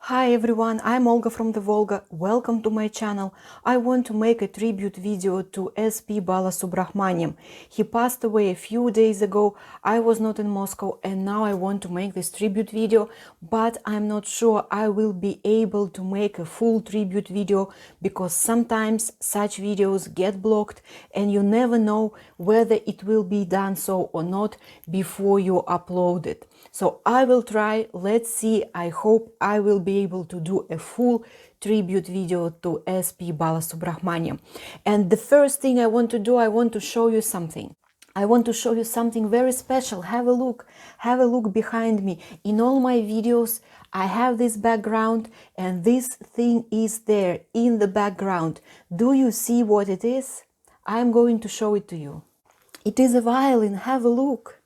Hi everyone, I'm Olga from the Volga. Welcome to my channel. I want to make a tribute video to S.P.Balasubrahmanyam. He passed away a few days ago. I was not in Moscow and now I want to make this tribute video, but I'm not sure I will be able to make a full tribute video because sometimes such videos get blocked and you never know whether it will be done so or not before you upload it. So I will try, let's see, I hope I will be able to do a full tribute video to S.P.Balasubrahmanyam. And the first thing I want to do, I want to show you something. I want to show you something very special. Have a look behind me. In all my videos, I have this background and this thing is there in the background. Do you see what it is? I'm going to show it to you. It is a violin, have a look.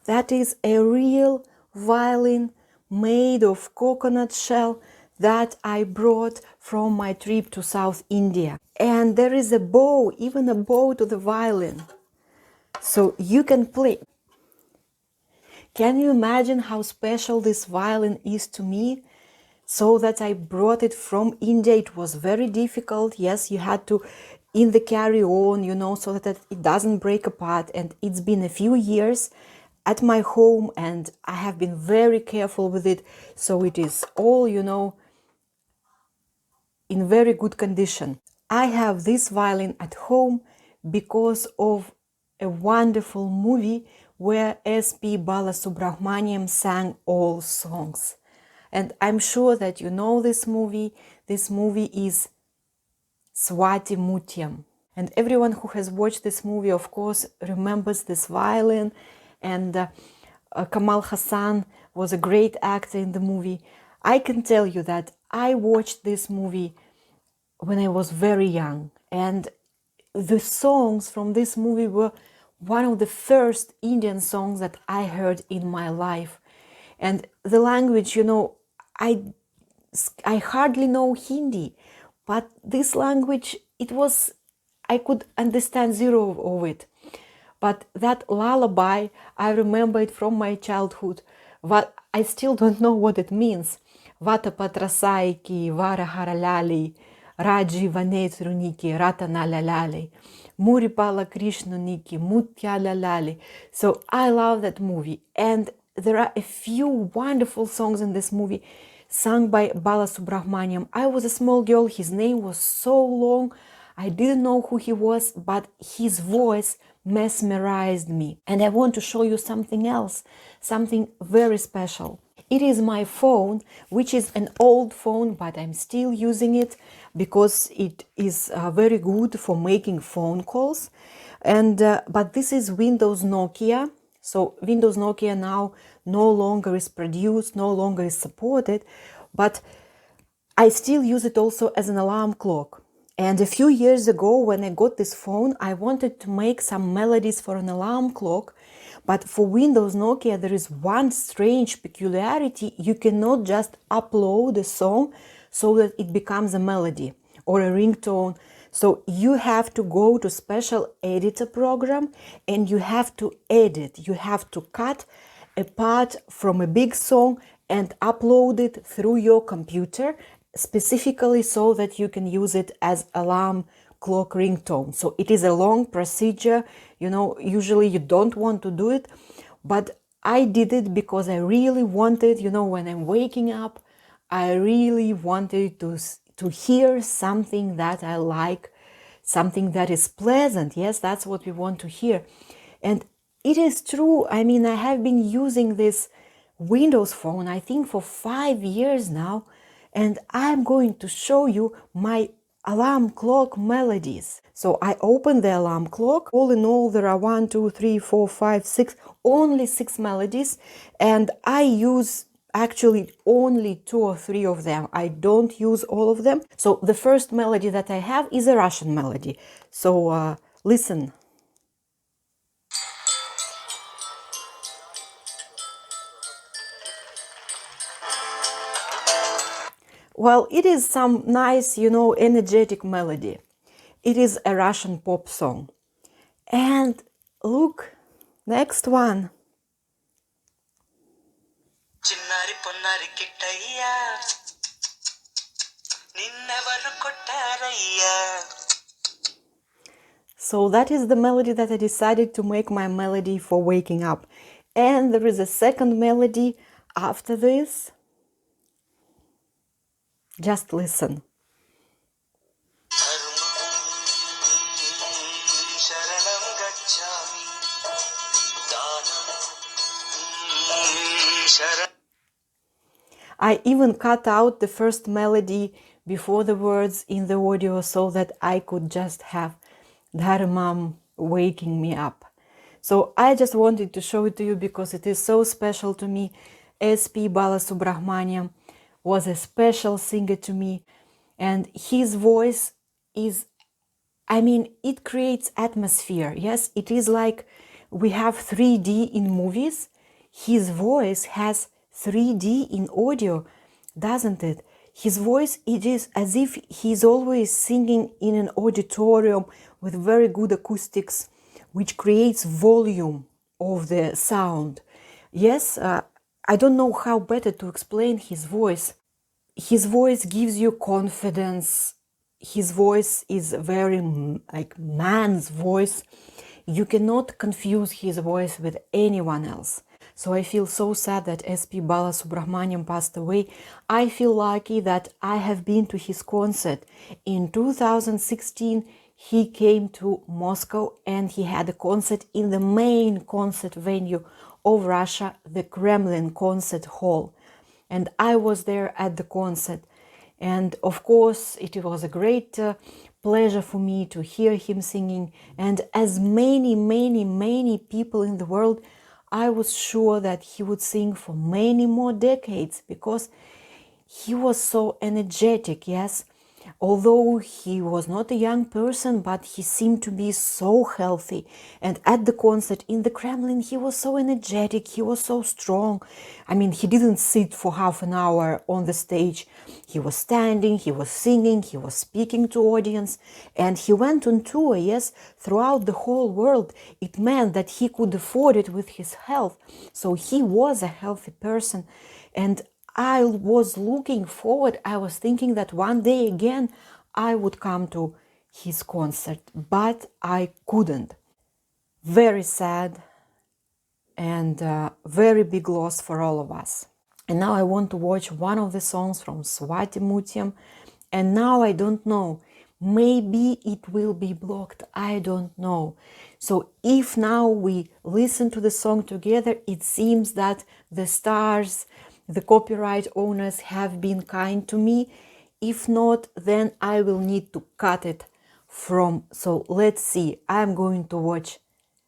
That is a real violin made of coconut shell that I brought from my trip to South India. And there is a bow, even a bow to the violin. So you can play. Can you imagine how special this violin is to me? So that I brought it from India. It was very difficult. Yes, you had to in the carry on, so that it doesn't break apart. And it's been a few years at my home and I have been very careful with it. So it is all, in very good condition. I have this violin at home because of a wonderful movie where S.P. Balasubrahmanyam sang all songs. And I'm sure that you know this movie. This movie is Swati Mutyam. And everyone who has watched this movie, of course, remembers this violin. And Kamal Hassan was a great actor in the movie. I can tell you that I watched this movie when I was very young. And the songs from this movie were one of the first Indian songs that I heard in my life. And the language, I hardly know Hindi, but this language, I could understand zero of it. But that lullaby, I remember it from my childhood. But I still don't know what it means. Vata patrasaiki, vara haralali, raji vanetruniki, ratana lalali, muripala krishnuniki, mutya lalali. So I love that movie. And there are a few wonderful songs in this movie sung by Balasubramaniam. I was a small girl. His name was so long. I didn't know who he was, but his voice mesmerized me. And I want to show you something else, something very special. It is my phone, which is an old phone, but I'm still using it because it is very good for making phone calls. And but this is Windows Nokia. So Windows Nokia now no longer is produced, no longer is supported, but I still use it also as an alarm clock. And a few years ago, when I got this phone, I wanted to make some melodies for an alarm clock. But for Windows Nokia, there is one strange peculiarity. You cannot just upload a song so that it becomes a melody or a ringtone. So you have to go to special editor program and you have to edit. You have to cut a part from a big song and upload it through your computer, specifically so that you can use it as alarm clock ringtone. So it is a long procedure. Usually you don't want to do it, but I did it because I really wanted, when I'm waking up, I really wanted to hear something that I like, something that is pleasant. Yes, that's what we want to hear. And it is true. I mean, I have been using this Windows phone, I think, for 5 years now, and I'm going to show you my alarm clock melodies. So I open the alarm clock. All in all, there are 1, 2, 3, 4, 5, 6, only 6 melodies, and I use actually only 2 or 3 of them. I don't use all of them. So the first melody that I have is a Russian melody. So listen. Well, it is some nice, energetic melody. It is a Russian pop song. And look, next one. Chinnari Ponnari Kittayya ninnevaru kottarayya. So that is the melody that I decided to make my melody for waking up. And there is a second melody after this. Just listen. Dharmam Sharanam Gacchaami Sharanam. I even cut out the first melody before the words in the audio so that I could just have Dharmam waking me up. So I just wanted to show it to you because it is so special to me. S.P.Balasubrahmanyam was a special singer to me, and his voice is, I mean, it creates atmosphere. Yes, it is like we have 3D in movies. His voice has 3D in audio, doesn't it? His voice, it is as if he's always singing in an auditorium with very good acoustics, which creates volume of the sound. Yes, I don't know how better to explain his voice. His voice gives you confidence. His voice is very like man's voice. You cannot confuse his voice with anyone else. So I feel so sad that S.P. Balasubramanyam passed away. I feel lucky that I have been to his concert. In 2016, he came to Moscow and he had a concert in the main concert venue of Russia, the Kremlin Concert Hall. And I was there at the concert. And of course, it was a great pleasure for me to hear him singing. And as many people in the world, I was sure that he would sing for many more decades because he was so energetic, yes. Although he was not a young person, but he seemed to be so healthy. And at the concert in the Kremlin, he was so energetic, he was so strong. I mean, he didn't sit for half an hour on the stage. He was standing, he was singing, he was speaking to audience, and he went on tour, yes, throughout the whole world. It meant that he could afford it with his health. So he was a healthy person. And I was looking forward, I was thinking that one day again I would come to his concert, but I couldn't. Very sad and very big loss for all of us. And now I want to watch one of the songs from Swati Mutyam, and now I don't know, maybe it will be blocked, I don't know. So if now we listen to the song together, it seems that the stars, the copyright owners have been kind to me. If not, then I will need to cut it from. So let's see, I'm going to watch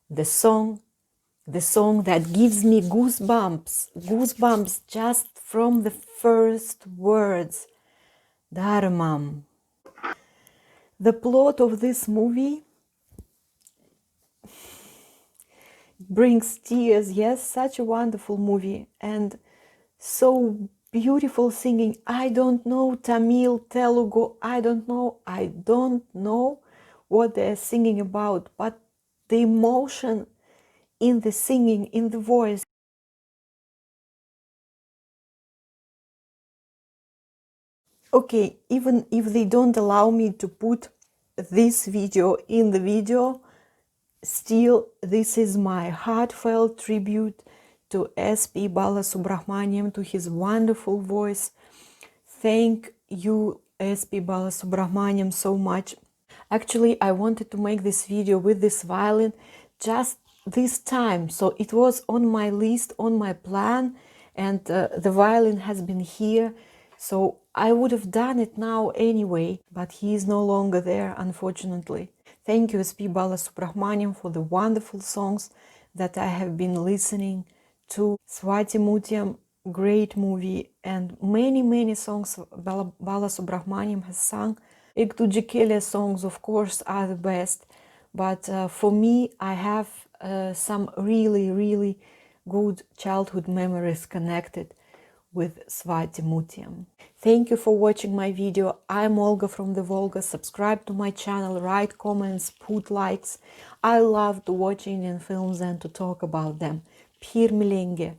the song that gives me goosebumps just from the first words, Dharmam. The plot of this movie brings tears. Yes, such a wonderful movie and so beautiful singing. I don't know Tamil, Telugu, I don't know what they're singing about, but the emotion in the singing, in the voice. Okay, even if they don't allow me to put this video in the video, still this is my heartfelt tribute to S.P. Balasubrahmanyam, to his wonderful voice. Thank you, S.P. Balasubrahmanyam, so much. Actually, I wanted to make this video with this violin just this time, so it was on my list, on my plan, and the violin has been here, so I would have done it now anyway, but he is no longer there, unfortunately. Thank you, S.P. Balasubrahmanyam, for the wonderful songs that I have been listening to. Swati Mutyam, great movie, and many songs Balasubramaniam has sung. Kittayya songs, of course, are the best, but for me, I have some really good childhood memories connected with Swati Mutyam. Thank you for watching my video. I'm Olga from the Volga. Subscribe to my channel, write comments, put likes. I love to watch Indian films and to talk about them. Pir milenge.